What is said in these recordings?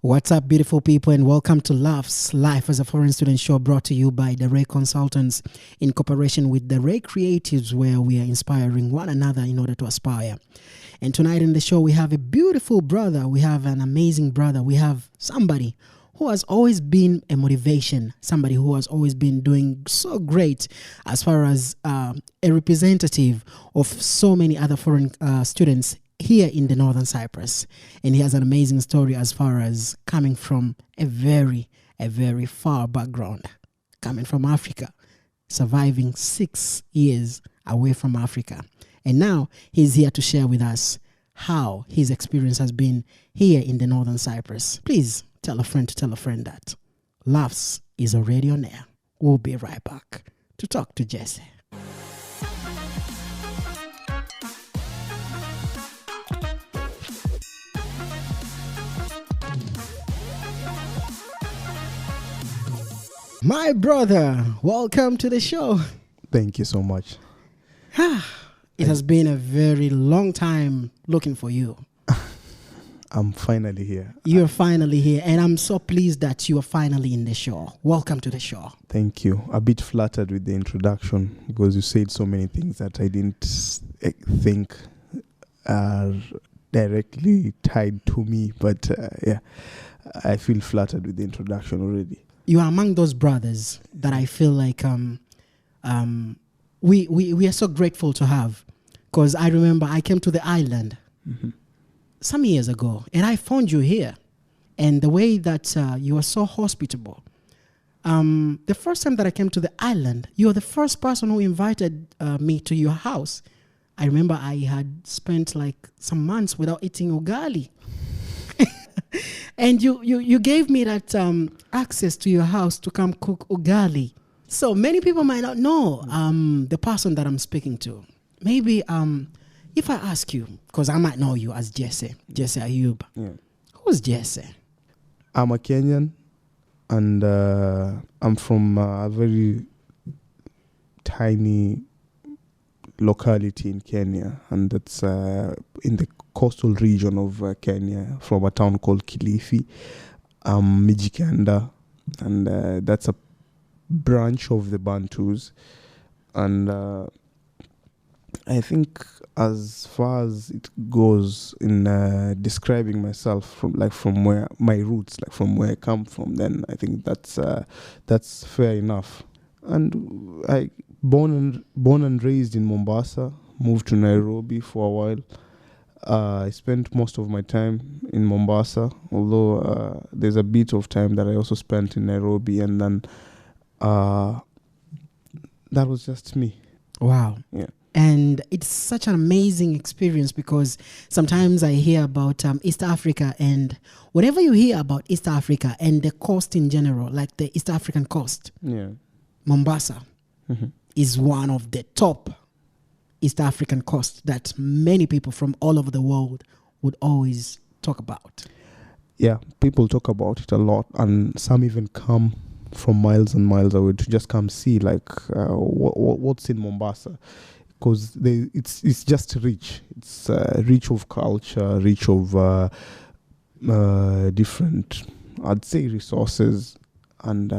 What's up, beautiful people, and welcome to LAFS-Life as a foreign student show brought to you by the Ray Consultants in cooperation with the Ray Creatives, where we are inspiring one another in order to aspire. And tonight in the show, we have a beautiful brother. We have an amazing brother. We have somebody who has always been a motivation, somebody who has always been doing so great as far as a representative of so many other foreign students here in the northern Cyprus. And he has an amazing story as far as coming from a very far background, coming from Africa, surviving 6 years away from Africa. And now he's here to share with us how his experience has been here in the northern Cyprus. Please tell a friend to tell a friend that LAFS is already on air. We'll be right back to talk to Jesse. My brother, welcome to the show. Thank you so much. It has been a very long time looking for you. I'm finally here. You're finally here, and I'm so pleased that you are finally in the show. Welcome to the show. Thank you. A bit flattered with the introduction because you said so many things that I didn't think are directly tied to me. But yeah, I feel flattered with the introduction already. You are among those brothers that I feel like we are so grateful to have, because I remember I came to the island some years ago and I found you here, and the way that you are so hospitable. The first time that I came to the island, you were the first person who invited me to your house. I remember I had spent like some months without eating ugali. And you gave me that access to your house to come cook ugali. So many people might not know the person that I'm speaking to. Maybe if I ask you, because I might know you as Jesse Ayub. Yeah. Who's Jesse? I'm a Kenyan, and I'm from a very tiny locality in Kenya, and that's in the coastal region of Kenya, from a town called Kilifi, Mijikenda, and that's a branch of the Bantus. And I think as far as it goes in describing myself from where my roots, like from where I come from, then I think that's fair enough. And I born and raised in Mombasa, moved to Nairobi for a while. I spent most of my time in Mombasa, although there's a bit of time that I also spent in Nairobi, and then that was just me. Wow. Yeah. And it's such an amazing experience, because sometimes I hear about East Africa, and whenever you hear about East Africa and the coast in general, like the East African coast, Yeah. Mombasa is one of the top East African coasts that many people from all over the world would always talk about. Yeah, people talk about it a lot, and some even come from miles and miles away to just come see like what's in Mombasa, because it's just rich. It's rich of culture, rich of different, I'd say, resources, and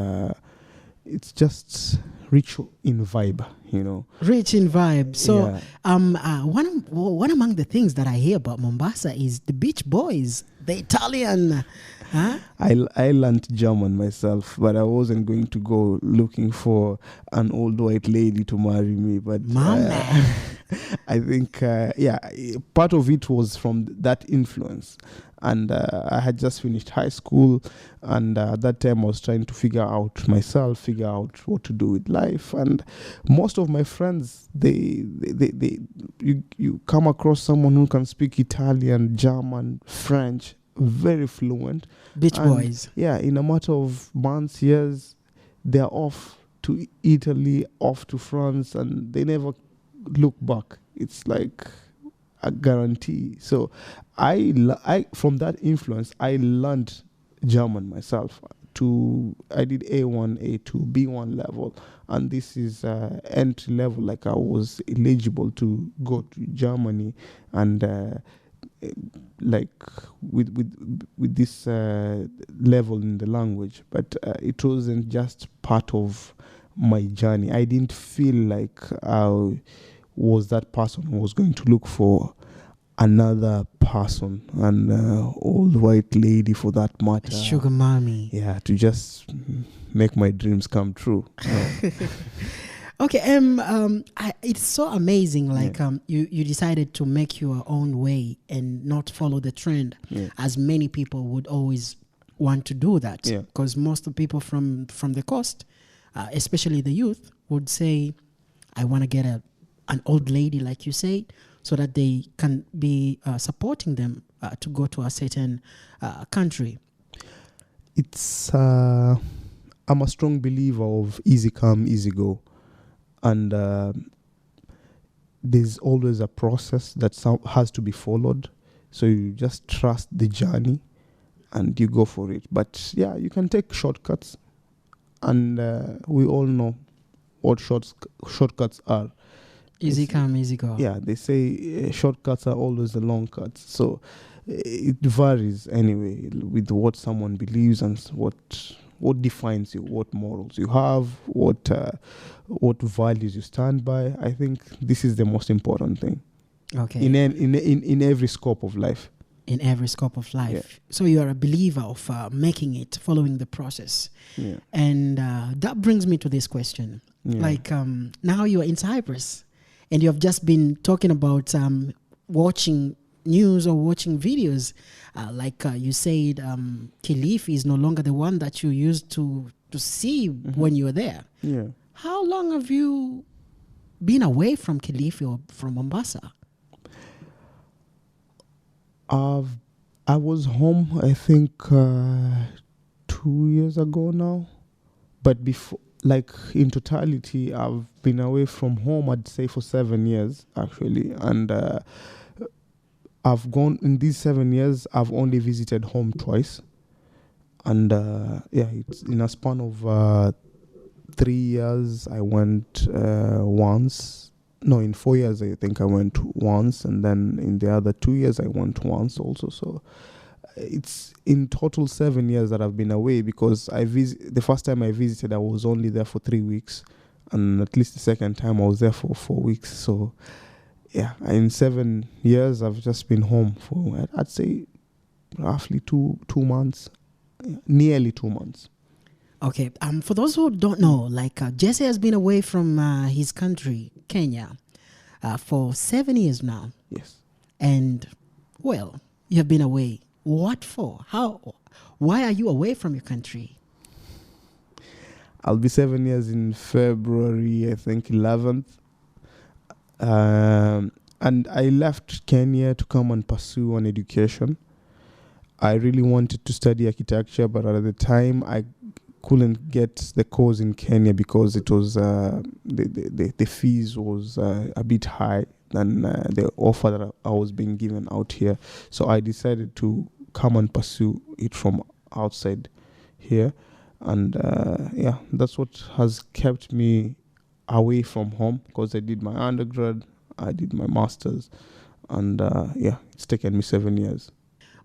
it's just rich in vibe, you know. Rich in vibe. So yeah. one among the things that I hear about Mombasa is the Beach Boys, the Italian. Huh? I learned German myself, but I wasn't going to go looking for an old white lady to marry me. But I think, part of it was from that influence. And I had just finished high school, and at that time I was trying to figure out what to do with life. And most of my friends, you come across someone who can speak Italian, German, French, very fluent. Beach Boys. Yeah, in a matter of months, years, they're off to Italy, off to France, and they never look back. It's like a guarantee. So I from that influence, I learned German myself. I did A1, A2, B1 level, and this is entry level. Like I was eligible to go to Germany, and like with this level in the language, but it wasn't just part of my journey. I didn't feel like I was that person who was going to look for another person, an old white lady for that matter, Sugar mommy. yeah, to just make my dreams come true. Okay, it's so amazing. Like, you decided to make your own way and not follow the trend, as many people would always want to do that. Because most of the people from the coast, especially the youth, would say, "I want to get an old lady," like you say, so that they can be supporting them to go to a certain country. It's I'm a strong believer of easy come, easy go. And there's always a process that has to be followed. So you just trust the journey and you go for it. But yeah, you can take shortcuts. And we all know what shortcuts are. Easy come, easy go. Yeah, they say shortcuts are always the long cuts. So it varies anyway with what someone believes and what defines you, what morals you have, what values you stand by. I think this is the most important thing. Okay. In every scope of life. In every scope of life. Yeah. So you are a believer of making it, following the process. Yeah. And that brings me to this question. Yeah. Like, now you are in Cyprus and you have just been talking about watching news or watching videos. Like you said, Kilifi is no longer the one that you used to see when you were there. Yeah. How long have you been away from Kilifi or from Mombasa? I was home, I think, 2 years ago now. But before, like in totality, I've been away from home, I'd say, for 7 years, actually. And I've gone, in these 7 years, I've only visited home twice. And it's in a span of 3 years, I went once. No, in 4 years, I think I went once. And then in the other 2 years, I went once also. So it's in total 7 years that I've been away, because the first time I visited, I was only there for 3 weeks. And at least the second time, I was there for 4 weeks. So yeah, in 7 years, I've just been home for, I'd say, roughly two months, nearly 2 months. Okay, for those who don't know, like Jesse has been away from his country, Kenya, for 7 years now. Yes. And, well, you have been away. What for? How? Why are you away from your country? I'll be 7 years in February, I think 11th. And I left Kenya to come and pursue an education. I really wanted to study architecture, but at the time I couldn't get the course in Kenya because it was the fees was a bit high than the offer that I was being given out here. So I decided to come and pursue it from outside here. And that's what has kept me away from home, because I did my undergrad, I did my master's, and it's taken me 7 years.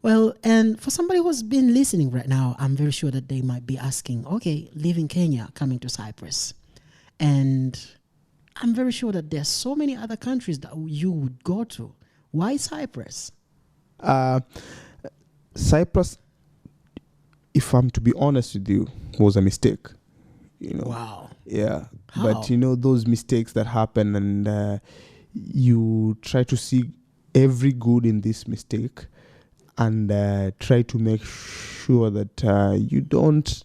Well, and for somebody who's been listening right now, I'm very sure that they might be asking, okay, leaving Kenya, coming to Cyprus. And I'm very sure that there's so many other countries that you would go to. Why Cyprus? Cyprus, if I'm to be honest with you, was a mistake. Wow. Yeah. How? But those mistakes that happen, and you try to see every good in this mistake, and try to make sure that you don't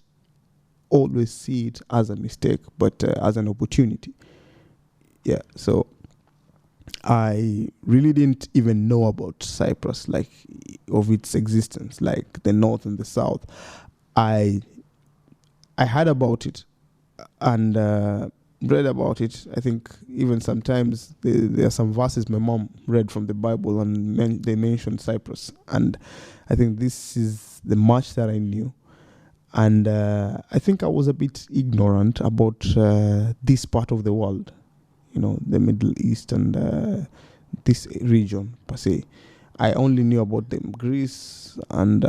always see it as a mistake, but as an opportunity. Yeah, so I really didn't even know about Cyprus, like, of its existence, like the north and the south. I heard about it and read about it. I think even sometimes there are some verses my mom read from the Bible, and they mentioned Cyprus. And I think this is the much that I knew. And I think I was a bit ignorant about this part of the world, the Middle East and this region per se. I only knew about them Greece and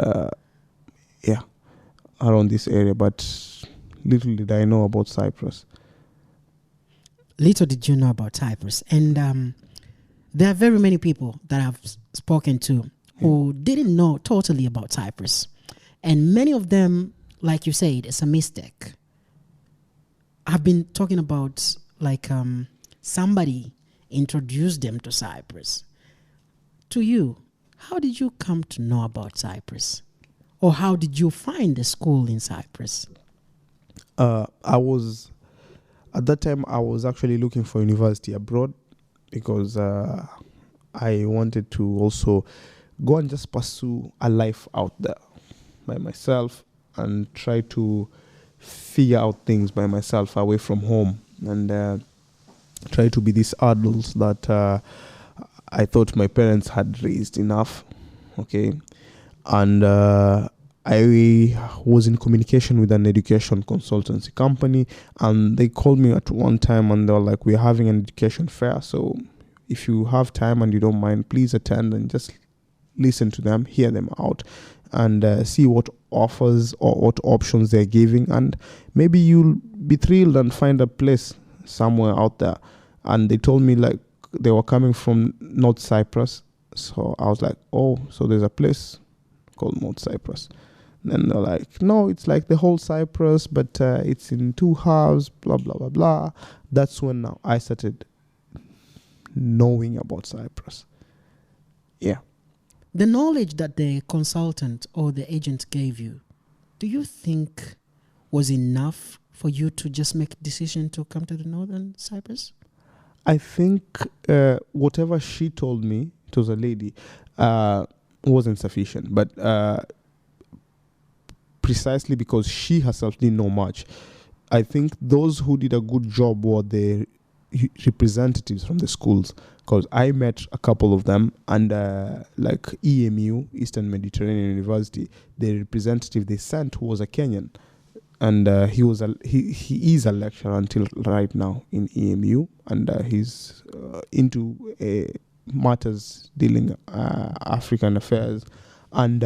around this area, but little did I know about Cyprus. Little did you know about Cyprus. And there are very many people that I've spoken to who didn't know totally about Cyprus. And many of them, like you said, it's a mistake. I've been talking about like somebody introduced them to Cyprus. To you, how did you come to know about Cyprus? Or how did you find the school in Cyprus? At that time, I was actually looking for university abroad because I wanted to also go and just pursue a life out there by myself and try to figure out things by myself away from home and try to be these adults that I thought my parents had raised enough. Okay. And I was in communication with an education consultancy company, and they called me at one time and they were like, we're having an education fair. So if you have time and you don't mind, please attend and just listen to them, hear them out, and see what offers or what options they're giving. And maybe you'll be thrilled and find a place somewhere out there. And they told me like they were coming from North Cyprus. So I was like, oh, so there's a place called North Cyprus. Then they're like, no, it's like the whole Cyprus, but it's in 2 halves, blah, blah, blah, blah. That's when now I started knowing about Cyprus. Yeah. The knowledge that the consultant or the agent gave you, do you think was enough for you to just make a decision to come to the Northern Cyprus? I think whatever she told me, it was a lady, wasn't sufficient. But precisely because she herself didn't know much, I think those who did a good job were the representatives from the schools, because I met a couple of them, and like EMU, Eastern Mediterranean University, the representative they sent was a Kenyan, and he is a lecturer until right now in EMU, and he's into matters dealing African affairs, and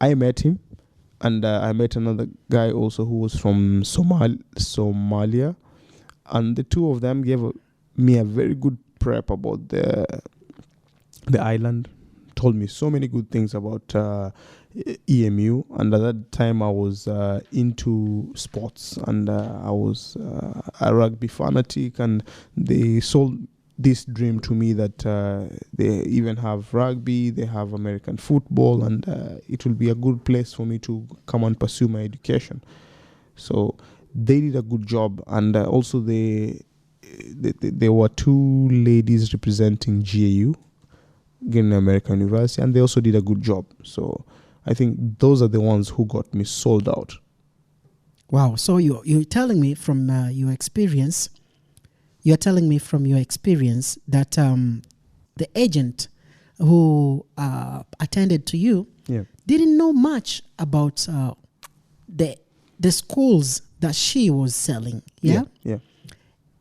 I met him, and I met another guy also who was from Somalia, and the two of them gave me a very good prep about the island, told me so many good things about EMU, and at that time I was into sports, and I was a rugby fanatic, and they sold this dream to me that they even have rugby, they have American football, and it will be a good place for me to come and pursue my education. So they did a good job, and also there were 2 ladies representing GAU, Guinea American University, and they also did a good job. So I think those are the ones who got me sold out. Wow. So you're telling me from your experience, that the agent who attended to you didn't know much about the schools that she was selling. Yeah?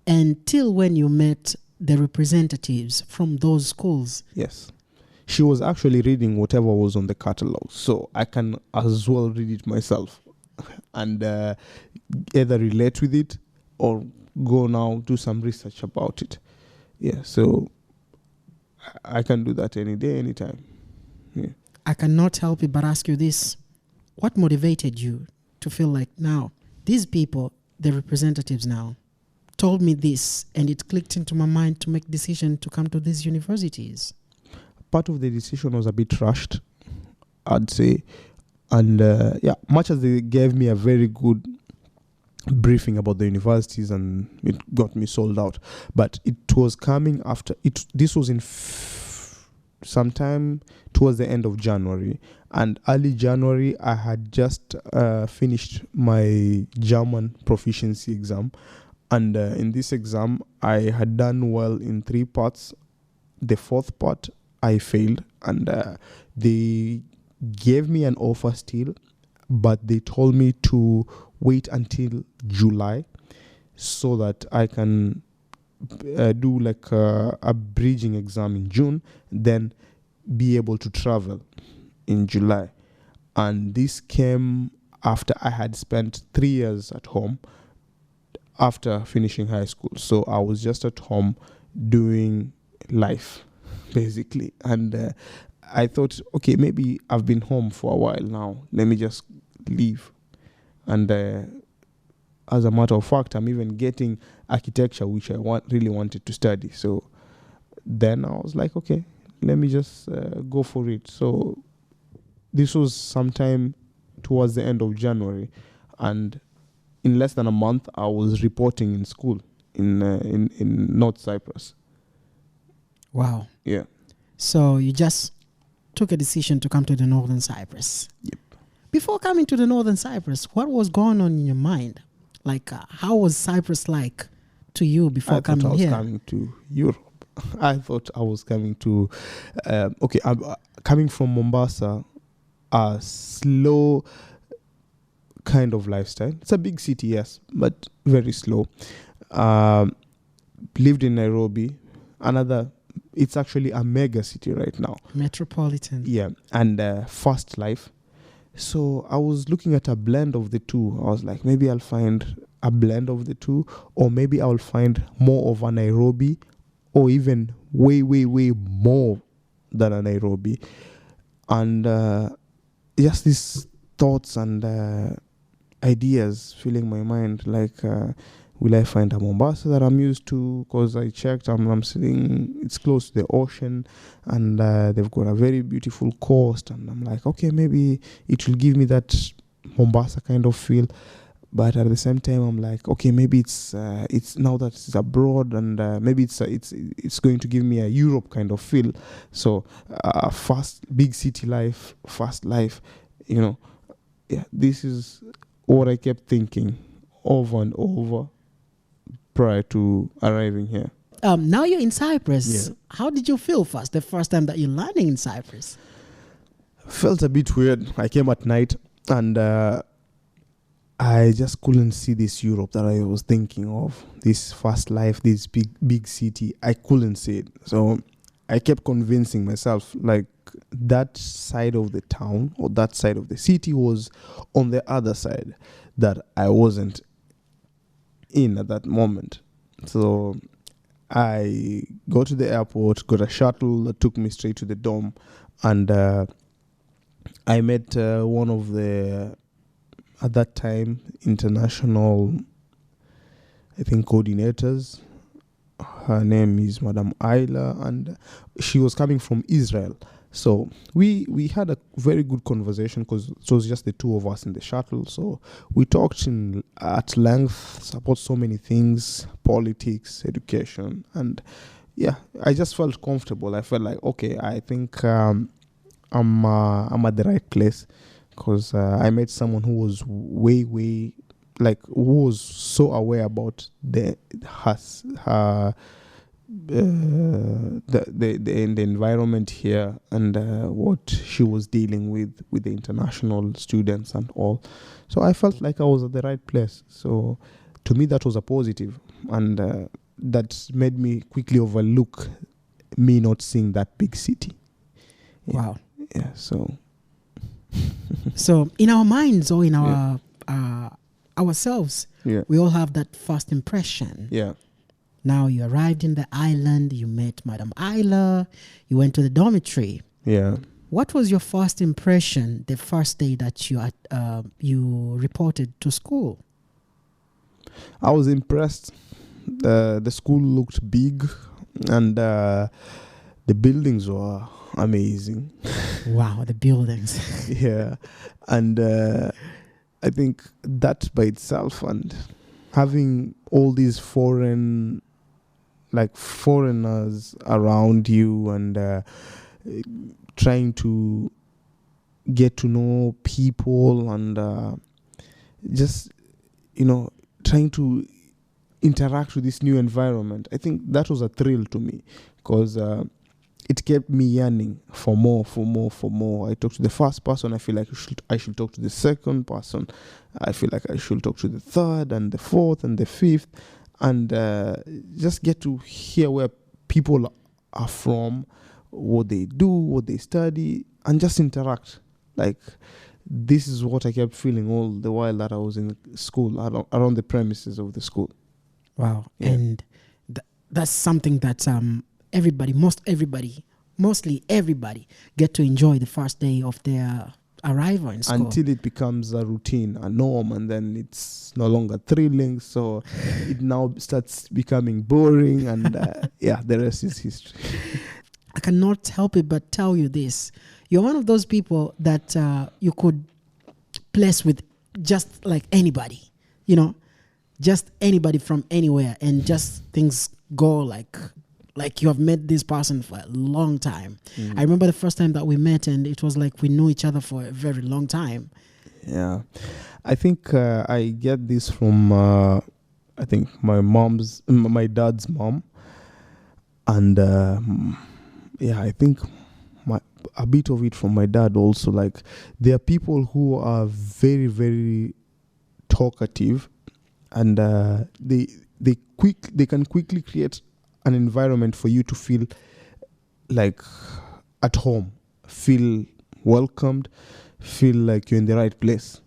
Until when you met the representatives from those schools. Yes. She was actually reading whatever was on the catalog, so I can as well read it myself and either relate with it or go now do some research about it. Yeah, so I can do that any day, anytime. Yeah. I cannot help it but ask you this. What motivated you to feel like now, these people, the representatives now, told me this and it clicked into my mind to make decision to come to these universities? Part of the decision was a bit rushed, I'd say. And much as they gave me a very good briefing about the universities and it got me sold out, but it was coming after it. This was in sometime towards the end of January, and early January I had just finished my German proficiency exam, and in this exam I had done well in 3 parts. The 4th part I failed, and they gave me an offer still, but they told me to wait until July so that I can do like a bridging exam in June, then be able to travel in July. And this came after I had spent 3 years at home after finishing high school. So I was just at home doing life, basically. And I thought, okay, maybe I've been home for a while now. Let me just leave. And as a matter of fact, I'm even getting architecture, which I really wanted to study. So then I was like, okay, let me just go for it. So this was sometime towards the end of January, and in less than a month, I was reporting in school in North Cyprus. Wow. Yeah. So you just took a decision to come to the Northern Cyprus. Yep. Before coming to the Northern Cyprus, what was going on in your mind? Like, how was Cyprus like to you before coming here? I thought I was coming to Europe. I thought I was coming to... I'm coming from Mombasa, a slow kind of lifestyle. It's a big city, yes, but very slow. Lived in Nairobi, it's actually a mega city right now. Metropolitan. Yeah, and fast life. So I was looking at a blend of the two. I was like, maybe I'll find a blend of the two, or maybe I'll find more of a Nairobi, or even way, way, way more than a Nairobi. And just these thoughts and ideas filling my mind, like, will I find a Mombasa that I'm used to? Because I checked, I'm sitting, it's close to the ocean, and they've got a very beautiful coast, and I'm like, okay, maybe it will give me that Mombasa kind of feel. But at the same time, I'm like, okay, maybe it's now that it's abroad, and maybe it's going to give me a Europe kind of feel. So fast, big city life, fast life, yeah, this is what I kept thinking over and over prior to arriving here. Now you're in Cyprus. Yeah. How did you feel the first time that you're landing in Cyprus? Felt a bit weird. I came at night, and I just couldn't see this Europe that I was thinking of, this fast life, this big city. I couldn't see it. So I kept convincing myself, like, that side of the town or that side of the city was on the other side that I wasn't in at that moment. So I go to the airport, got a shuttle that took me straight to the dorm, and I met one of the, at that time, international, I think, coordinators. Her name is Madam Ayla, and she was coming from Israel. So we had a very good conversation, because it was just the two of us in the shuttle. So we talked at length about so many things, politics, education, and yeah, I just felt comfortable. I felt like, okay, I think I'm at the right place, because I met someone who was way, like, who was so aware about the environment here, and what she was dealing with the international students and all. So I felt like I was at the right place. So to me, that was a positive, and that made me quickly overlook me not seeing that big city. Wow. Yeah. So So in our minds, or in our ourselves, we all have that first impression. Yeah. Now you arrived in the island, you met Madam Ayla, you went to the dormitory. Yeah. What was your first impression the first day that you reported to school? I was impressed. The school looked big, and the buildings were amazing. Wow, the buildings. Yeah. And I think that by itself, and having all these foreigners around you, and trying to get to know people, and just, trying to interact with this new environment. I think that was a thrill to me, because it kept me yearning for more. I talked to the first person, I feel like I should talk to the second person. I feel like I should talk to the third and the fourth and the fifth, and just get to hear where people are from, what they do, what they study, and just interact. Like, this is what I kept feeling all the while that I was in school, around the premises of the school. Wow. Yeah. And that's something that mostly everybody get to enjoy the first day of their arrival in school. Until it becomes a routine, a norm, and then it's no longer thrilling. So it now starts becoming boring, and the rest is history. I cannot help it but tell you this. You're one of those people that you could place with just like anybody, just anybody from anywhere, and just things go like you have met this person for a long time. I remember the first time that we met, and it was like we knew each other for a very long time. Yeah. I think I get this from, I think my dad's mom. And I think a bit of it from my dad also. Like, there are people who are very, very talkative, and they can quickly create an environment for you to feel like at home, feel welcomed, feel like you're in the right place.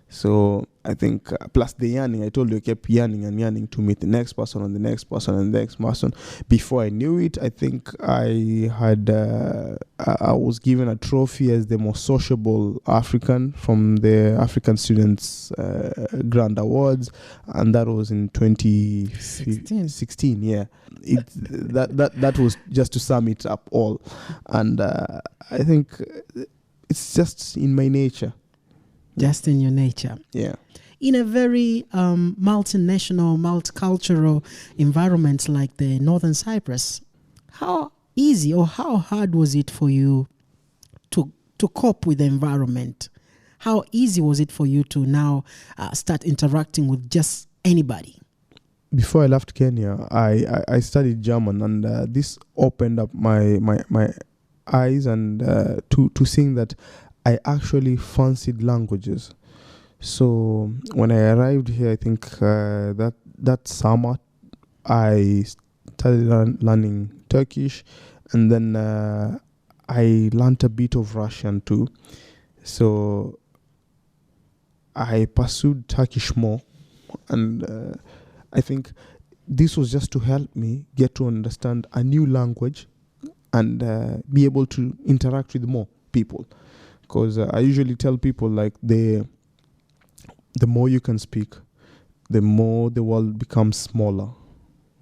So I think plus the yearning, I told you, I kept yearning to meet the next person and the next person and the next person. Before I knew it, I think I was given a trophy as the most sociable African from the African Students Grand Awards, and that was in 2016. Yeah, that was just to sum it up all, and I think it's just in my nature. Just in your nature. Yeah. In a very multinational, multicultural environment like the Northern Cyprus, how easy or how hard was it for you to cope with the environment? How easy was it for you to now start interacting with just anybody? Before I left Kenya, I studied German, and this opened up my eyes and to seeing that I actually fancied languages. So when I arrived here, I think that summer, I started learning Turkish, and then I learned a bit of Russian too. So I pursued Turkish more, and I think this was just to help me get to understand a new language and be able to interact with more people. Because I usually tell people, like, the more you can speak, the more the world becomes smaller,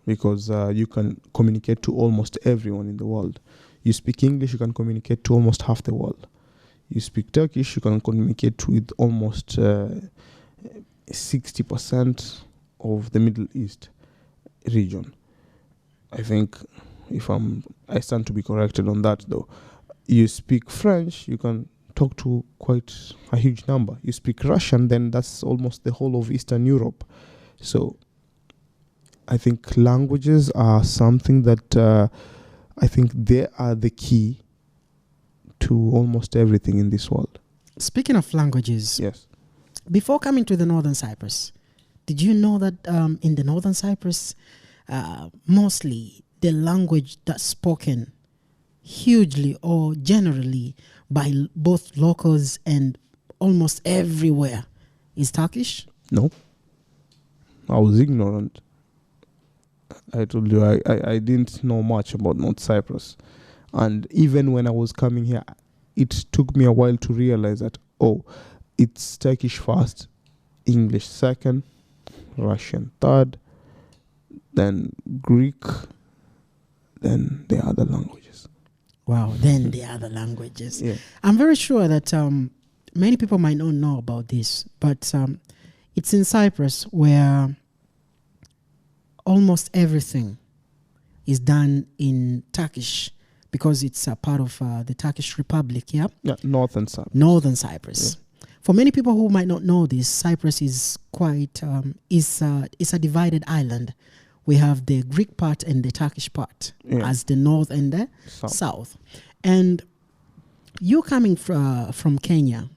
because you can communicate to almost everyone in the world. You speak English, you can communicate to almost half the world. You speak Turkish, you can communicate with almost 60% of the Middle East region. I think I stand to be corrected on that, though. You speak French, you can talk to quite a huge number. You speak Russian, then that's almost the whole of Eastern Europe. So I think languages are something that I think they are the key to almost everything in this world. Speaking of languages, yes. Before coming to the Northern Cyprus, did you know that in the Northern Cyprus, mostly the language that's spoken hugely or generally by both locals and almost everywhere is Turkish? No. I was ignorant. I told you I didn't know much about North Cyprus. And even when I was coming here, it took me a while to realize that, it's Turkish first, English second, Russian third, then Greek, then the other languages. Wow, then the other languages. Yeah. I'm very sure that many people might not know about this, but it's in Cyprus where almost everything is done in Turkish because it's a part of the Turkish Republic, yeah? Yeah, Northern Cyprus. Northern Cyprus. Yeah. For many people who might not know this, Cyprus is quite, it's a divided island. We have the Greek part and the Turkish part as the north and the south. And you coming from Kenya,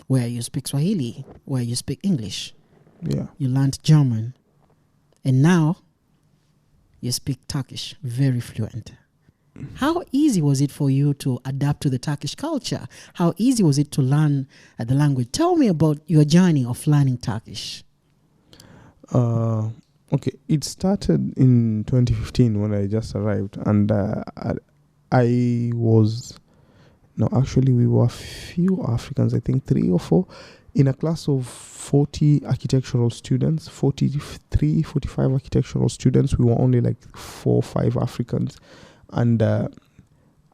where you speak Swahili, where you speak English, you learned German, and now you speak Turkish very fluent. How easy was it for you to adapt to the Turkish culture? How easy was it to learn the language? Tell me about your journey of learning Turkish. Okay, it started in 2015 when I just arrived, and I was, no, actually we were few Africans, I think 3 or 4, in a class of 40 architectural students, 43, 45 architectural students. We were only like 4 or 5 Africans, and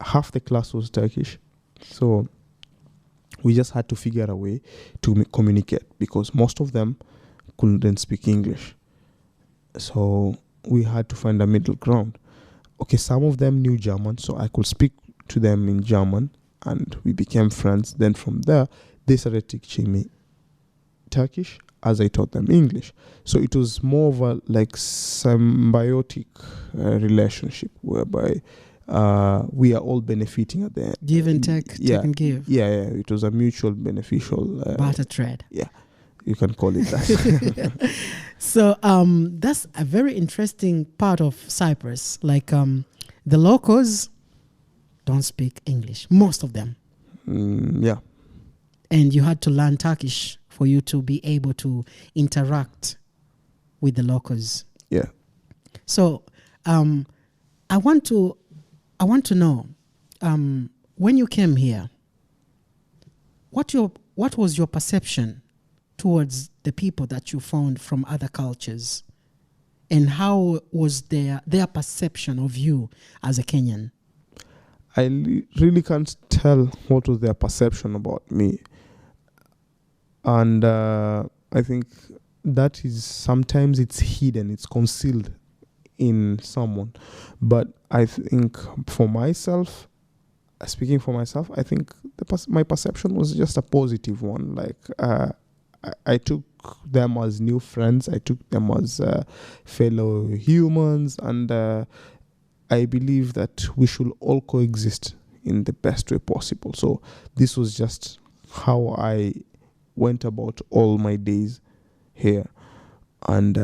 half the class was Turkish. So we just had to figure a way to communicate, because most of them couldn't speak English. So we had to find a middle ground. Okay, some of them knew German, so I could speak to them in German, and we became friends. Then from there, they started teaching me Turkish as I taught them English. So it was more of a like symbiotic relationship, whereby we are all benefiting at the end. Give and take, take and give. Yeah, it was a mutual beneficial barter trade. Yeah, you can call it that. So that's a very interesting part of Cyprus. Like the locals don't speak English, most of them. Yeah. And you had to learn Turkish for you to be able to interact with the locals. Yeah. So I want to know, when you came here, what was your perception towards the people that you found from other cultures, and how was their perception of you as a Kenyan? I really can't tell what was their perception about me. And I think that is sometimes it's hidden, it's concealed in someone. But I think for myself, speaking for myself, I think my perception was just a positive one. Like I took them as new friends. I took them as fellow humans, and I believe that we should all coexist in the best way possible. So this was just how I went about all my days here. And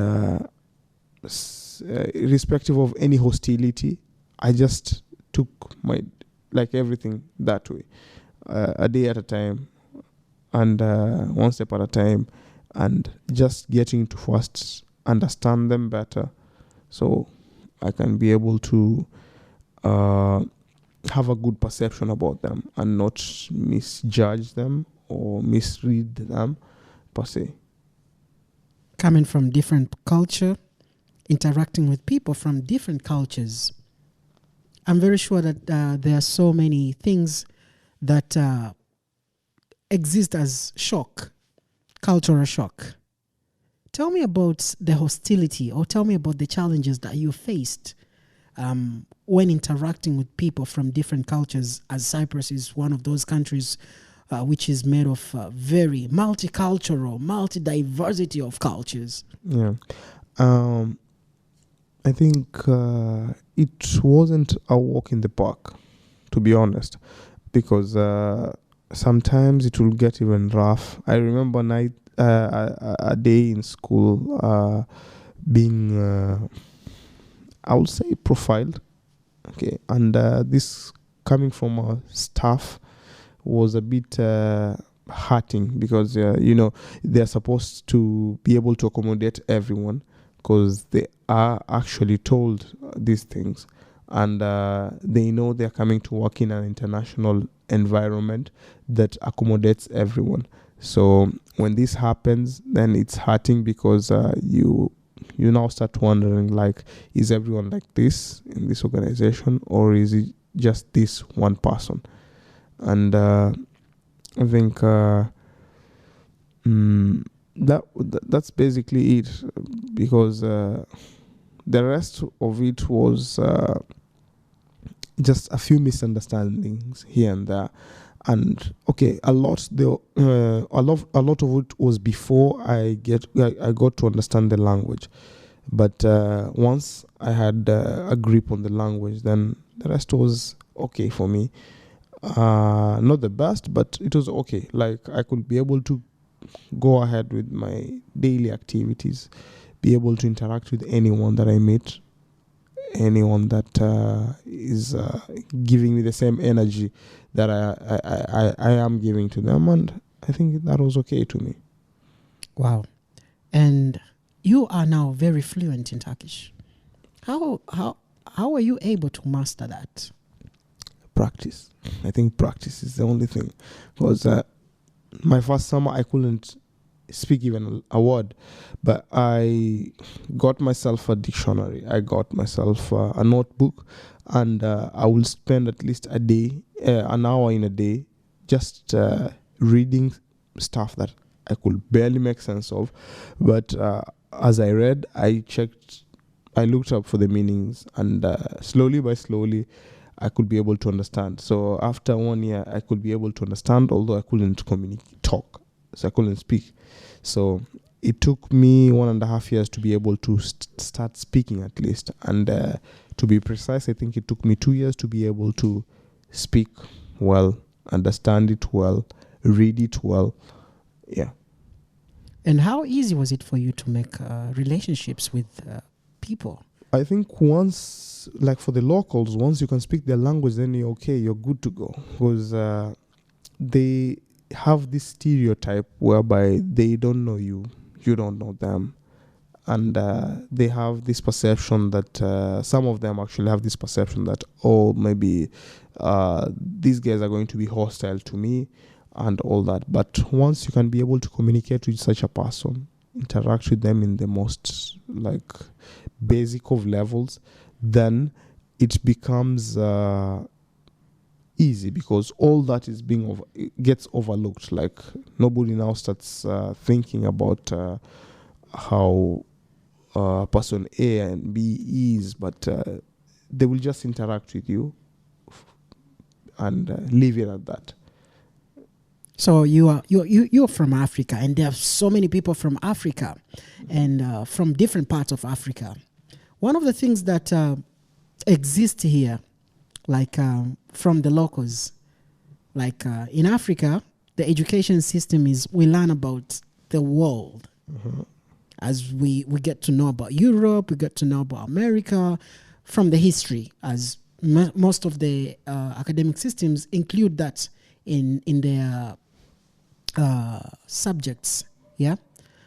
irrespective of any hostility, I just took everything that way, a day at a time, and one step at a time, and just getting to first understand them better, so I can be able to have a good perception about them and not misjudge them or misread them per se. Coming from different culture, interacting with people from different cultures, I'm very sure that there are so many things that exist as shock, cultural shock. Tell me about the hostility, or tell me about the challenges that you faced when interacting with people from different cultures, as Cyprus is one of those countries which is made of very multicultural, multi-diversity of cultures. Yeah. I think it wasn't a walk in the park, to be honest, because sometimes it will get even rough. I remember a day in school being, I would say, profiled. Okay, and this coming from a staff was a bit hurting, because they're supposed to be able to accommodate everyone, because they are actually told these things, and they know they're coming to work in an international environment that accommodates everyone. So when this happens, then it's hurting, because you now start wondering, like, is everyone like this in this organization, or is it just this one person? And I think that's basically it, because the rest of it was just a few misunderstandings here and there. And okay, a lot of it was before I got to understand the language. But once I had a grip on the language, then the rest was okay for me. Not the best, but it was okay. Like, I could be able to go ahead with my daily activities, be able to interact with anyone that I meet anyone that is giving me the same energy that I am giving to them, and I think that was okay to me. Wow. And you are now very fluent in Turkish. How are you able to master that? Practice. I think practice is the only thing. Because my first summer, I couldn't speak even a word, but I got myself a dictionary. I got myself a notebook, and I will spend at least a day, an hour in a day, just reading stuff that I could barely make sense of. But as I read, I looked up for the meanings, and slowly by slowly, I could be able to understand. So after 1 year, I could be able to understand, although I couldn't talk, so I couldn't speak. So it took me 1.5 years to be able to start speaking at least. And to be precise, I think it took me 2 years to be able to speak well, understand it well, read it well. Yeah. And how easy was it for you to make relationships with people? I think once, like for the locals, once you can speak their language, then you're okay, you're good to go. Because they have this stereotype whereby they don't know you, you don't know them. And they have this perception that, some of them actually have this perception that, oh, maybe these guys are going to be hostile to me and all that. But once you can be able to communicate with such a person, interact with them in the most like basic of levels, then it becomes easy, because all that is gets overlooked. Like nobody now starts thinking about how person A and B is, but they will just interact with you and leave it at that. So you're from Africa, and there are so many people from Africa and from different parts of Africa. One of the things that exist here, like from the locals, like in Africa, the education system is we learn about the world. Mm-hmm. As we get to know about Europe, we get to know about America from the history, as most of the academic systems include that in their subjects. Yeah.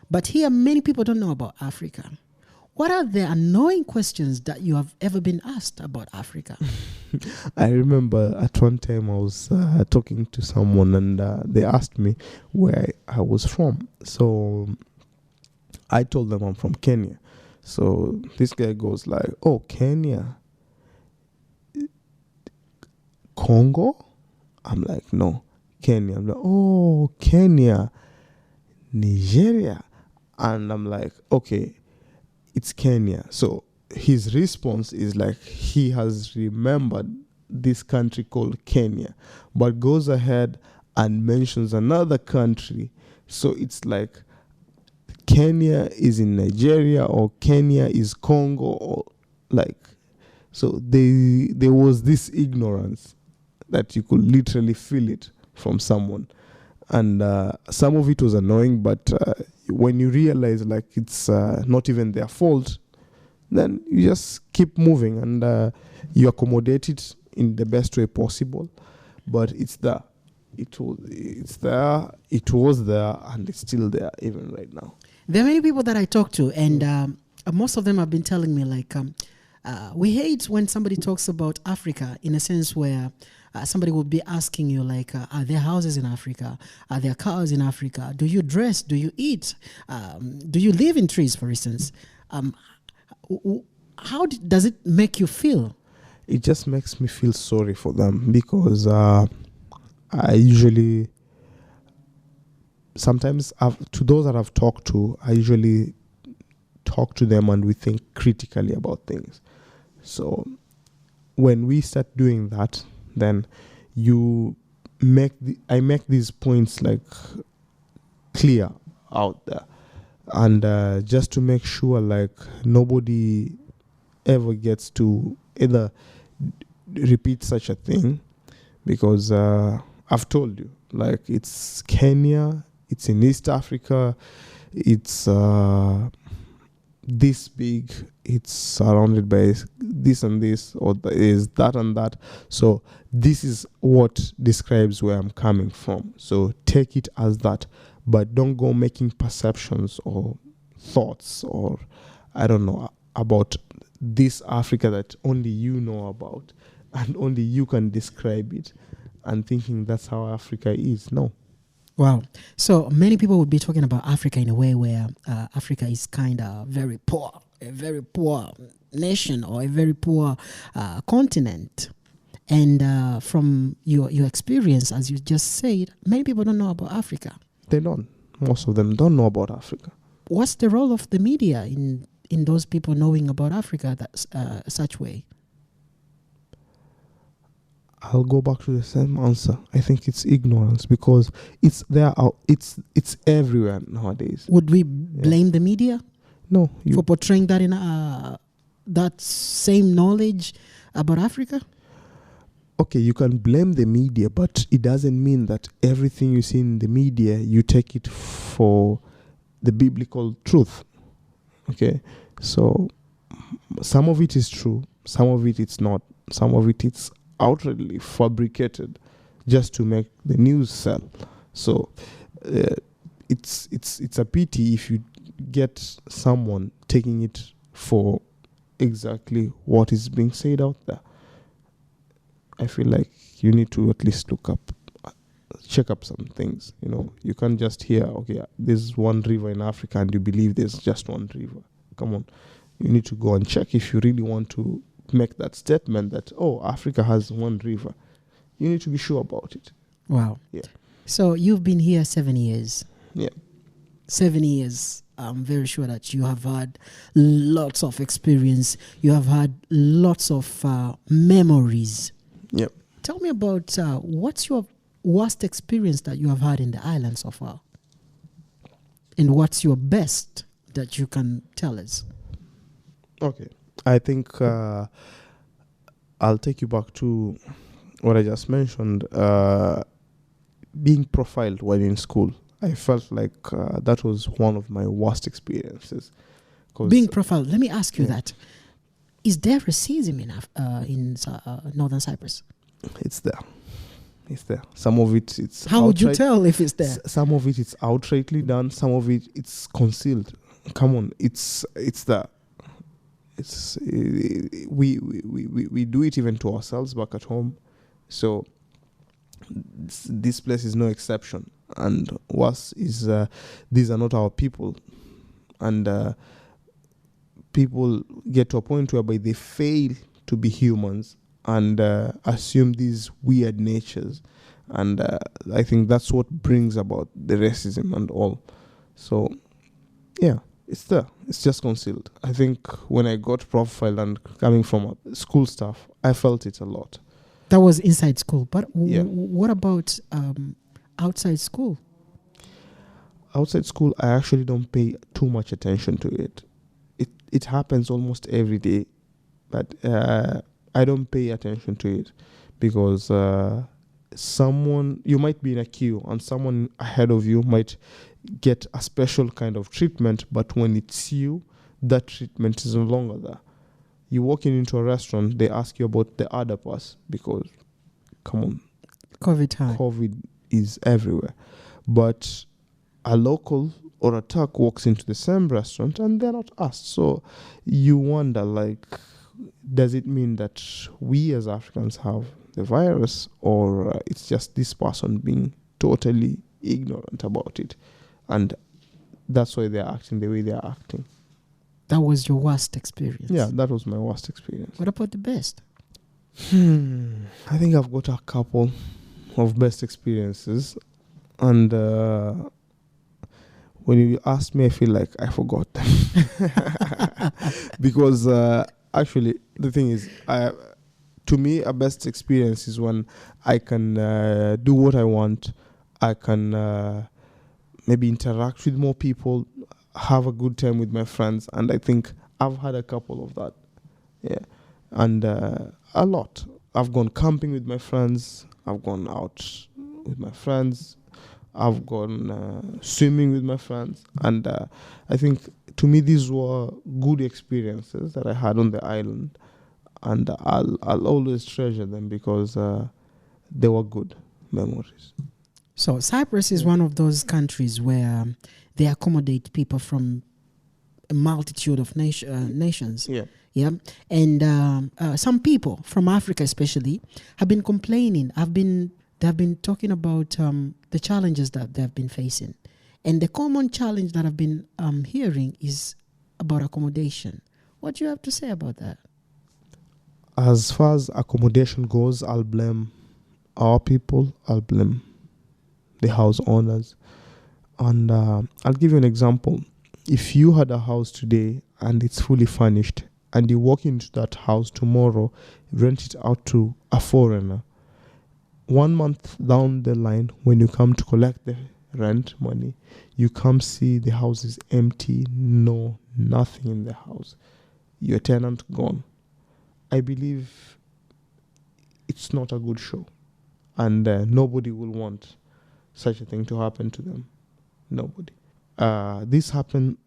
But here, many people don't know about Africa. What are the annoying questions that you have ever been asked about Africa? I remember at one time I was talking to someone, and they asked me where I was from. So I told them I'm from Kenya. So this guy goes like, oh, Kenya? Congo? I'm like, no, Kenya. I'm like, oh, Kenya, Nigeria. And I'm like, okay, it's Kenya. So his response is like he has remembered this country called Kenya, but goes ahead and mentions another country. So it's like Kenya is in Nigeria, or Kenya is Congo, or like, so there was this ignorance that you could literally feel it from someone. And some of it was annoying, but when you realize like it's not even their fault, then you just keep moving, and you accommodate it in the best way possible. But it's there. It was there, and it's still there even right now. There are many people that I talk to, and most of them have been telling me like, we hate when somebody talks about Africa in a sense where somebody will be asking you like, are there houses in Africa? Are there cars in Africa? Do you dress? Do you eat? Do you live in trees, for instance? How does it make you feel? It just makes me feel sorry for them, because I usually, sometimes to those that I've talked to, I usually talk to them and we think critically about things. So when we start doing that, then I make these points like clear out there, and just to make sure like nobody ever gets to either repeat such a thing, because I've told you, like, it's Kenya, it's in East Africa, it's this big, it's surrounded by this and this, or is that and that. So this is what describes where I'm coming from. So take it as that, but don't go making perceptions or thoughts, or I don't know, about this Africa that only you know about and only you can describe it, and thinking that's how Africa is. No. Wow. So many people would be talking about Africa in a way where Africa is kind of very poor, a very poor nation, or a very poor continent. And from your experience, as you just said, many people don't know about Africa. They don't. Most of them don't know about Africa. What's the role of the media in those people knowing about Africa that such way? I'll go back to the same answer. I think it's ignorance, because it's there. It's everywhere nowadays. Would we blame the media? No, for portraying that in that same knowledge about Africa? Okay, you can blame the media, but it doesn't mean that everything you see in the media, you take it for the biblical truth. Okay, so some of it is true, some of it it's not, some of it it's outrightly fabricated just to make the news sell. So it's a pity if you get someone taking it for exactly what is being said out there. I feel like you need to at least check up some things. You know, you can't just hear, okay, there's one river in Africa and you believe there's just one river. Come on. You need to go and check if you really want to make that statement that, oh, Africa has one river. You need to be sure about it. Wow. Yeah. So you've been here 7 years. Yeah. 7 years. I'm very sure that you have had lots of experience. You have had lots of memories. Yep. Tell me about what's your worst experience that you have had in the island so far? And what's your best that you can tell us? Okay. I think I'll take you back to what I just mentioned. Being profiled while in school. I felt like that was one of my worst experiences. Being profiled, let me ask you that. Is there racism in Northern Cyprus? It's there. It's there. Some of it's How would you tell if it's there? Some of it it's outrightly done. Some of it it's concealed. Come on, it's there. It's we do it even to ourselves back at home. So this place is no exception. And worse is these are not our people, and people get to a point whereby they fail to be humans and assume these weird natures, and I think that's what brings about the racism and all. So yeah, it's there. It's just concealed. I think when I got profiled and coming from school stuff, I felt it a lot. That was inside school, but what about outside school? Outside school, I actually don't pay too much attention to it. It happens almost every day, but I don't pay attention to it because you might be in a queue and someone ahead of you might get a special kind of treatment, but when it's you, that treatment is no longer there. You walk into a restaurant, they ask you about the other pass because, come on, COVID is everywhere. But a local or a Turk walks into the same restaurant and they're not asked. So you wonder, like, does it mean that we as Africans have the virus, or it's just this person being totally ignorant about it? And that's why they're acting the way they're acting. That was your worst experience? Yeah, that was my worst experience. What about the best? I think I've got a couple of best experiences. And when you ask me, I feel like I forgot them. Because actually, the thing is, to me, a best experience is when I can do what I want. I can maybe interact with more people, have a good time with my friends. And I think I've had a couple of that. Yeah. And a lot. I've gone camping with my friends. I've gone out with my friends. I've gone swimming with my friends. And I think to me, these were good experiences that I had on the island, and I'll always treasure them because they were good memories. So Cyprus is one of those countries where they accommodate people from a multitude of nations. Yeah. Yeah, and some people from Africa, especially, have been complaining. They have been talking about the challenges that they have been facing, and the common challenge that I've been hearing is about accommodation. What do you have to say about that? As far as accommodation goes, I'll blame our people. I'll blame the house owners, and I'll give you an example. If you had a house today and it's fully furnished, and you walk into that house tomorrow, rent it out to a foreigner, 1 month down the line, when you come to collect the rent money, you come see the house is empty, nothing in the house, your tenant gone. I believe it's not a good show, and nobody will want such a thing to happen to them. Nobody. This happened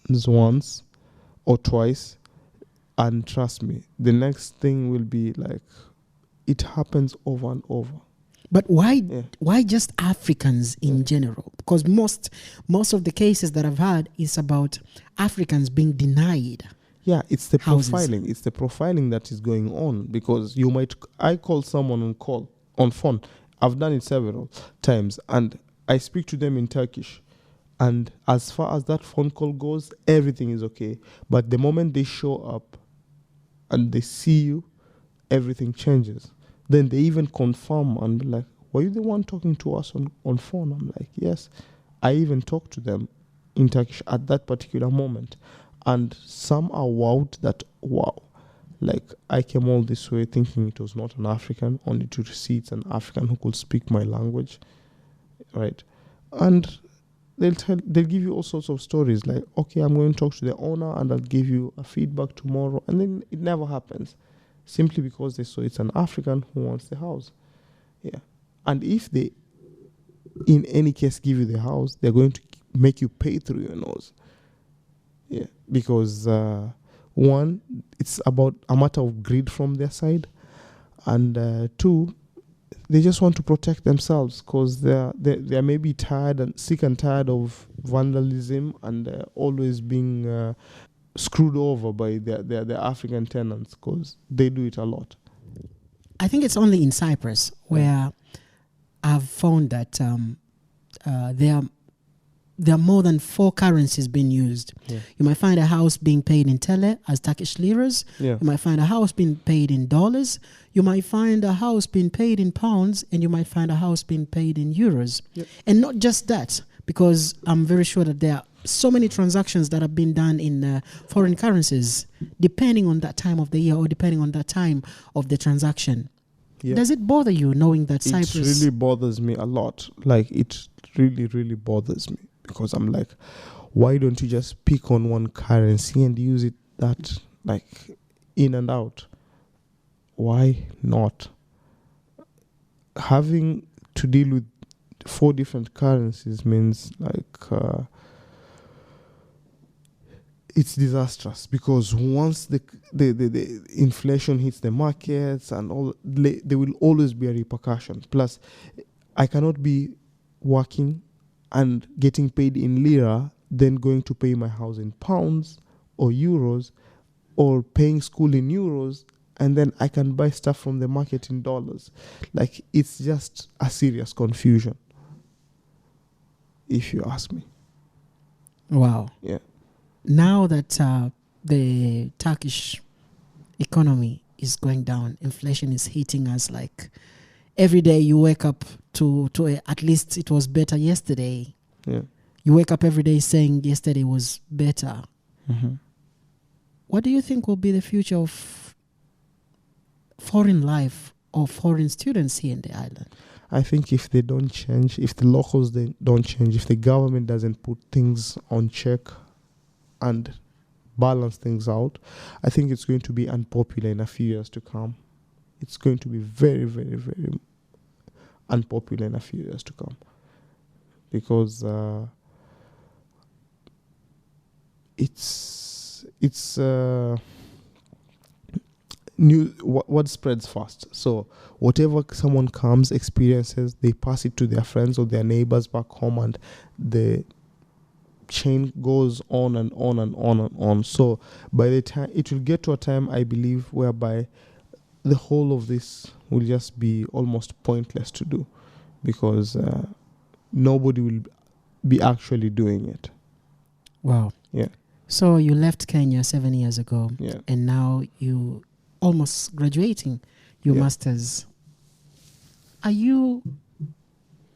once or twice, and trust me, the next thing will be like, it happens over and over. But why just Africans in general? Because most of the cases that I've had is about Africans being denied. Yeah, it's the houses. profiling. It's the profiling that is going on, because I call someone on phone. I've done it several times, and I speak to them in Turkish. And as far as that phone call goes, everything is okay. But the moment they show up and they see you, everything changes. Then they even confirm and be like, were you the one talking to us on phone? I'm like, yes. I even talked to them in Turkish at that particular moment. And some are wowed that, wow, like I came all this way thinking it was not an African, only to see it's an African who could speak my language, right? And they'll give you all sorts of stories like, okay, I'm going to talk to the owner and I'll give you a feedback tomorrow, and then it never happens, simply because they saw it's an African who wants the house. Yeah. And if they in any case give you the house, they're going to make you pay through your nose. Yeah, because one, it's about a matter of greed from their side, and two, they just want to protect themselves because they may be tired and sick and tired of vandalism and always being screwed over by their African tenants, because they do it a lot. I think it's only in Cyprus where I've found that there are more than 4 currencies being used. Yeah. You might find a house being paid in tele as Turkish liras. Yeah. You might find a house being paid in dollars. You might find a house being paid in pounds, and you might find a house being paid in euros. Yep. And not just that, because I'm very sure that there are so many transactions that have been done in foreign currencies, depending on that time of the year or depending on that time of the transaction. Yeah. Does it bother you knowing that Cyprus... It really bothers me a lot. Like, it really, really bothers me. Because I'm like, why don't you just pick on one currency and use it that, like, in and out? Why not? Having to deal with 4 different currencies means, like, it's disastrous, because once the inflation hits the markets and all, there will always be a repercussion. Plus, I cannot be working and getting paid in lira, then going to pay my house in pounds or euros, or paying school in euros, and then I can buy stuff from the market in dollars. Like, it's just a serious confusion, if you ask me. Wow. Yeah. Now that the Turkish economy is going down, inflation is hitting us like every day you wake up to at least it was better yesterday. Yeah. You wake up every day saying yesterday was better. Mm-hmm. What do you think will be the future of foreign life or foreign students here in the island? I think if they don't change, if the locals don't change, if the government doesn't put things on check and balance things out, I think it's going to be unpopular in a few years to come. It's going to be very, very, very unpopular in a few years to come, because it's new. What spreads fast. So whatever someone comes experiences, they pass it to their friends or their neighbors back home, and the chain goes on and on and on and on. So by the time it will get to a time, I believe, whereby the whole of this will just be almost pointless to do, because nobody will be actually doing it. Wow. Yeah. So you left Kenya 7 years ago, Yeah. and now you almost graduating your Yeah. master's. Are you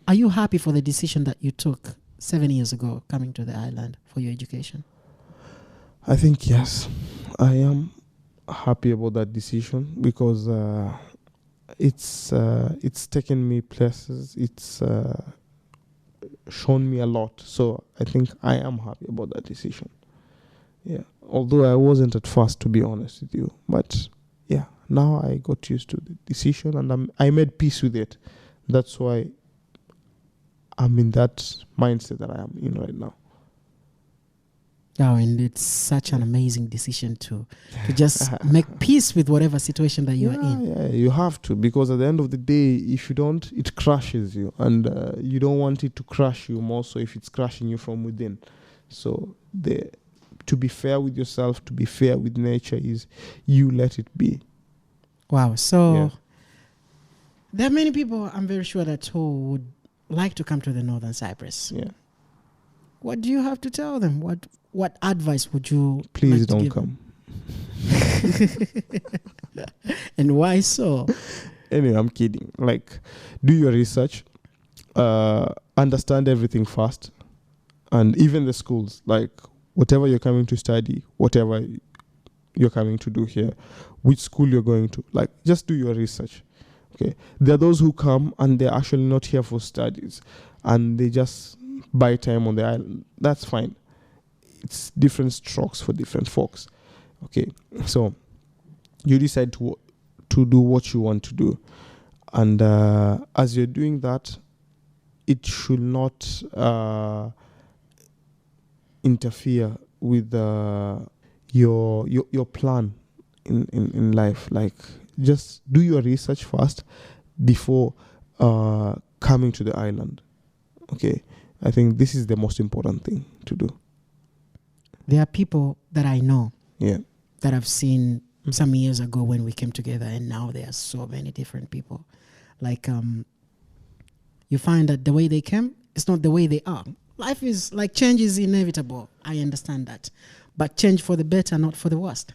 happy for the decision that you took 7 years ago coming to the island for your education? I think yes, I am happy about that decision, because it's taken me places. It's shown me a lot. So I think I am happy about that decision. Yeah. Although I wasn't at first, to be honest with you, but yeah, now I got used to the decision, and I made peace with it. That's why I'm in that mindset that I am in right now. Oh, and it's such an amazing decision to just make peace with whatever situation that you are in. Yeah, you have to, because at the end of the day, if you don't, it crushes you, and you don't want it to crush you more so if it's crushing you from within. So to be fair with yourself, to be fair with nature, is you let it be. Wow. So Yeah. there are many people, I'm very sure, that who would like to come to the Northern Cyprus. Yeah. What do you have to tell them? What advice would you Please like to don't give come. And why so? Anyway, I'm kidding. Like, do your research, understand everything fast, and even the schools, like whatever you're coming to study, whatever you're coming to do here, which school you're going to, like, just do your research. Okay, there are those who come and they're actually not here for studies, and they just buy time on the island. That's fine. It's different strokes for different folks. Okay, so you decide to do what you want to do, and as you're doing that, it should not interfere with your plan in life. Like, just do your research first before coming to the island. Okay, I think this is the most important thing to do. There are people that I know, Yeah, that I've seen some years ago when we came together, and now there are so many different people. Like, you find that the way they came is not the way they are. Life is like, change is inevitable. I understand that, but change for the better, not for the worst.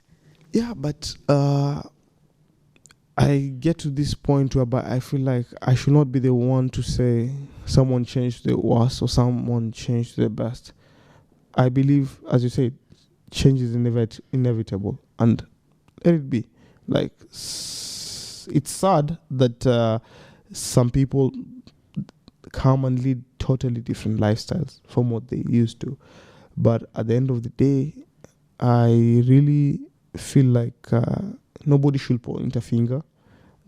yeah, but I get to this point where I feel like I should not be the one to say someone changed the worst or someone changed the best. I believe, as you said, change is inevitable, and let it be. Like, it's sad that some people come and lead totally different lifestyles from what they used to. But at the end of the day, I really feel like nobody should point a finger,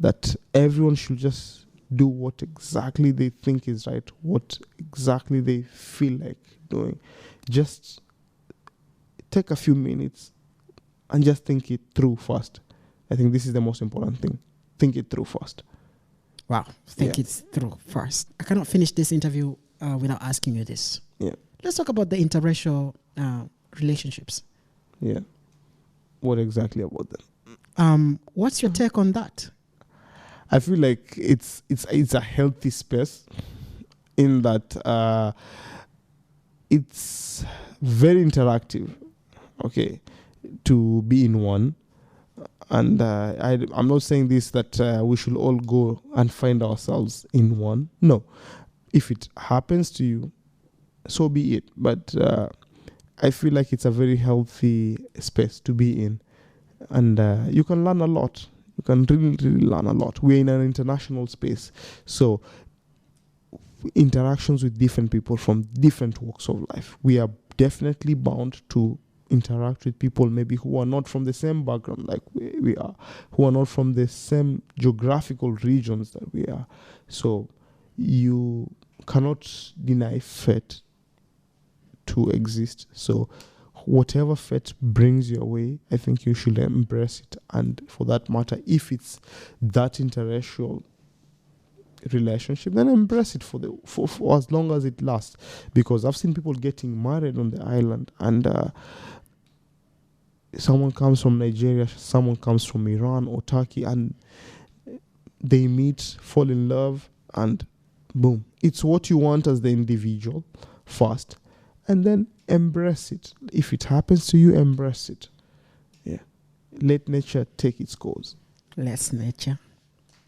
that everyone should just do what exactly they think is right, what exactly they feel like doing. Just take a few minutes and just think it through first. I think this is the most important thing. Think it through first. Wow. Think it through first. I cannot finish this interview without asking you this. Yeah. Let's talk about the interracial relationships. Yeah. What exactly about them? What's your take on that? I feel like it's a healthy space, in that it's very interactive. Okay, to be in one, and I'm not saying this that we should all go and find ourselves in one. No, if it happens to you, so be it. But I feel like it's a very healthy space to be in, and you can learn a lot. You can really, really learn a lot. We're in an international space, so interactions with different people from different walks of life. We are definitely bound to interact with people maybe who are not from the same background like we are, who are not from the same geographical regions that we are. So you cannot deny fate to exist. So whatever fate brings your way, I think you should embrace it. And for that matter, if it's that interracial relationship, then embrace it for as long as it lasts. Because I've seen people getting married on the island, and someone comes from Nigeria, someone comes from Iran or Turkey, and they meet, fall in love, and boom. It's what you want as the individual first, and then embrace it. If it happens to you, embrace it. Yeah. Let nature take its course. Let nature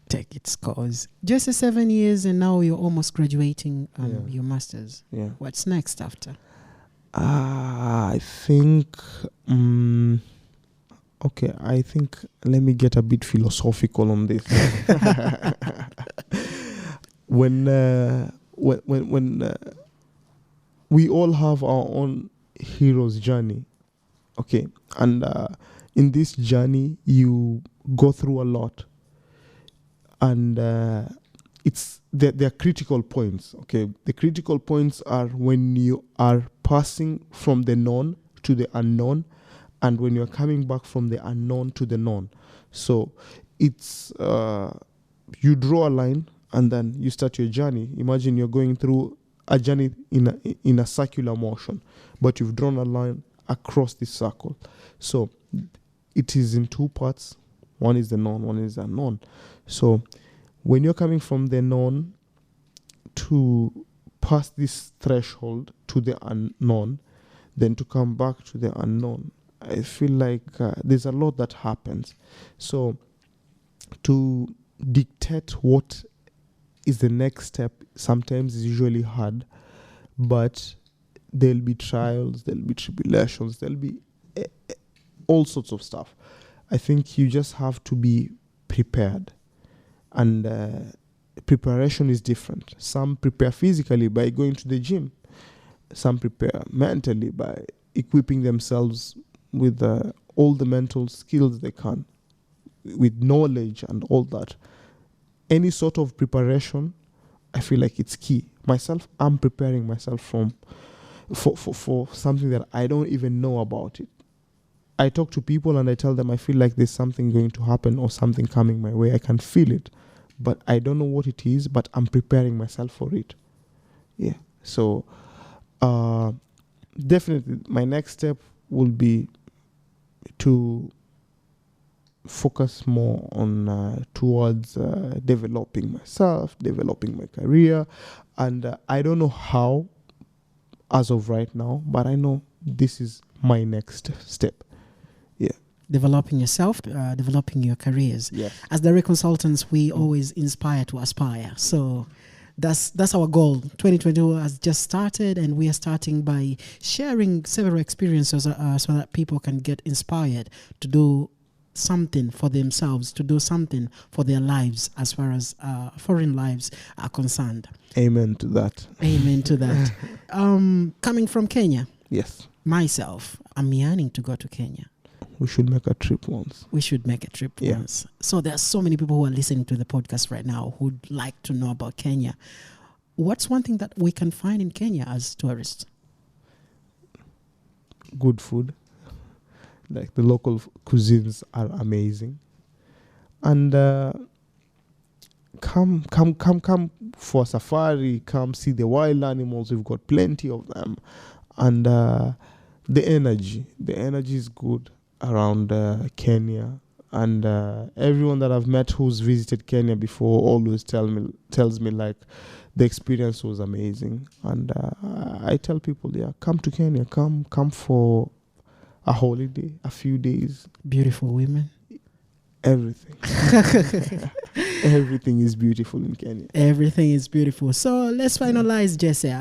take its course. Just 7 years, and now you're almost graduating your master's. Yeah. What's next after? I think... okay, I think let me get a bit philosophical on this. When we all have our own hero's journey, okay, and in this journey you go through a lot, and there are critical points. Okay, the critical points are when you are passing from the known to the unknown, and when you're coming back from the unknown to the known. So it's you draw a line and then you start your journey. Imagine you're going through a journey in a circular motion, but you've drawn a line across this circle. So it is in two parts. One is the known, one is the unknown. So when you're coming from the known to pass this threshold to the unknown, then to come back to the unknown, I feel like there's a lot that happens. So to dictate what is the next step sometimes is usually hard, but there'll be trials, there'll be tribulations, there'll be all sorts of stuff. I think you just have to be prepared, and preparation is different. Some prepare physically by going to the gym. Some prepare mentally by equipping themselves with all the mental skills they can, with knowledge and all that. Any sort of preparation, I feel like it's key. Myself, I'm preparing myself for something that I don't even know about it. I talk to people and I tell them I feel like there's something going to happen or something coming my way. I can feel it, but I don't know what it is, but I'm preparing myself for it. Yeah. So definitely my next step will be to focus more on towards developing myself, developing my career, and I don't know how as of right now, but I know this is my next step. Yeah. Developing yourself, developing your careers. Yes. As the consultants, we always inspire to aspire. So that's our goal. 2022 has just started, and we are starting by sharing several experiences so that people can get inspired to do something for themselves, to do something for their lives as far as foreign lives are concerned. Amen to that. Amen to that. Coming from Kenya. Yes. Myself, I'm yearning to go to Kenya. We should make a trip once. We should make a trip once. So there are so many people who are listening to the podcast right now who'd like to know about Kenya. What's one thing that we can find in Kenya as tourists? Good food. Like the local cuisines are amazing. And come for a safari. Come see the wild animals. We've got plenty of them. And the energy is good around Kenya, and everyone that I've met who's visited Kenya before always tells me like the experience was amazing. And I tell people, come to Kenya, come for a holiday, a few days. Beautiful women. Everything. Everything is beautiful in Kenya. Everything is beautiful. So let's finalize, Jesse.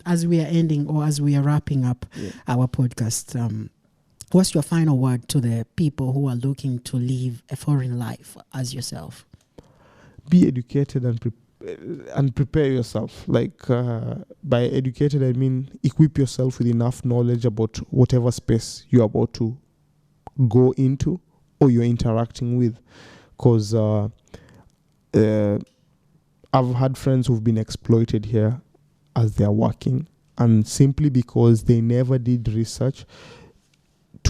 As we are ending or as we are wrapping up our podcast, what's your final word to the people who are looking to live a foreign life as yourself? Be educated and prepare yourself. Like by educated, I mean equip yourself with enough knowledge about whatever space you're about to go into or you're interacting with. Because I've had friends who've been exploited here as they're working, and simply because they never did research,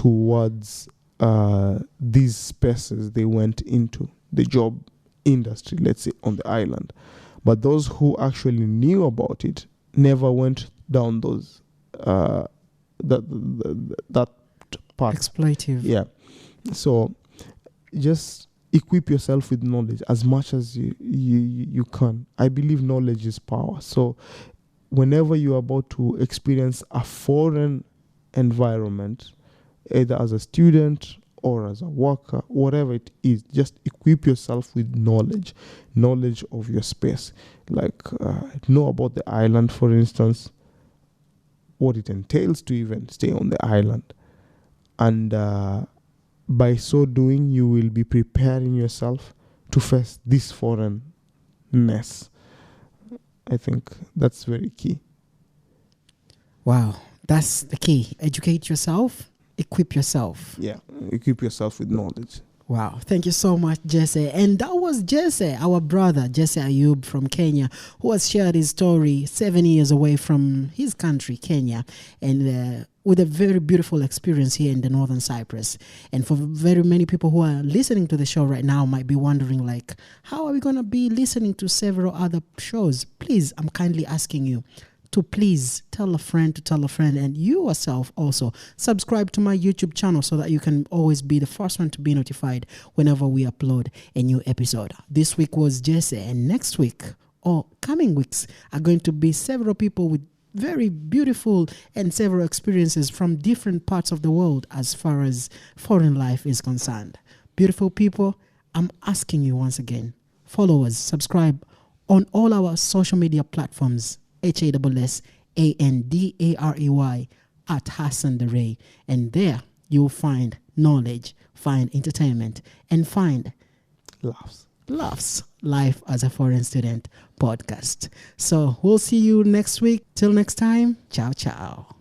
towards these spaces they went into, the job industry, let's say, on the island. But those who actually knew about it never went down those that path. Exploitive. Yeah. So just equip yourself with knowledge as much as you can. I believe knowledge is power. So whenever you're about to experience a foreign environment, either as a student or as a worker, whatever it is, just equip yourself with knowledge of your space. Like know about the island, for instance, what it entails to even stay on the island. And by so doing, you will be preparing yourself to face this foreignness. I think that's very key. Wow, that's the key. Educate yourself, equip yourself. Yeah, equip yourself with knowledge. Wow, thank you so much, Jesse. And that was Jesse, our brother, Jesse Ayub from Kenya, who has shared his story 7 years away from his country, Kenya, and with a very beautiful experience here in the northern Cyprus. And for very many people who are listening to the show right now might be wondering, like, how are we going to be listening to several other shows? Please, I'm kindly asking you to please tell a friend to tell a friend, and you yourself also subscribe to my YouTube channel so that you can always be the first one to be notified whenever we upload a new episode. This week was Jesse, and next week or coming weeks are going to be several people with very beautiful and several experiences from different parts of the world as far as foreign life is concerned. Beautiful people, I'm asking you once again, follow us, subscribe on all our social media platforms, HASSANDAREY @HassanDeRay, and there you'll find knowledge, find entertainment, and find LAFS Life as a Foreign Student podcast. So we'll see you next week. Till next time, ciao ciao.